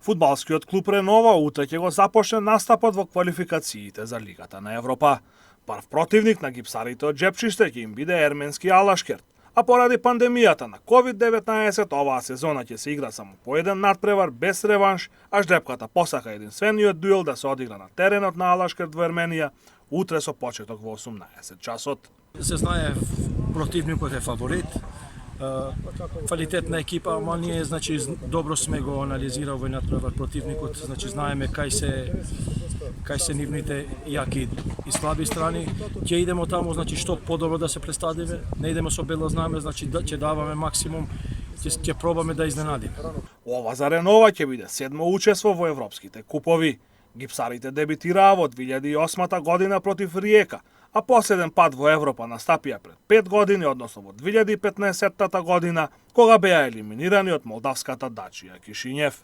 Фудбалскиот клуб Ренова утре ќе го започне настапот во квалификациите за Лигата на Европа. Прв противник на гипсарите од Джепчиште ќе им биде ерменски Алашкерт, а поради пандемијата на COVID-19 оваа сезона ќе се игра само по еден надпревар без реванш, а Ждрепката посака единствениот дуел да се одигра на теренот на Алашкерт во Ерменија утре со почеток во 18 часот. Се знае противникот е фаворит. Квалитетна екипа, ама ние добро сме го анализирали во надпревар противникот, знаеме кај се нивните јаки и слаби страни. Ќе идемо таму, што подобро да се представиме, не идеме со бело знаме, ќе даваме максимум, ќе пробаме да изненадиме. Ова за Ренова ќе биде седмо учество во европските купови. Гипсарите дебитираа во 2008 година против Риека, а последен пат во Европа настапија пред 5 години, односно во 2015 година, кога беа елиминирани од молдавската Дачија Кишињев.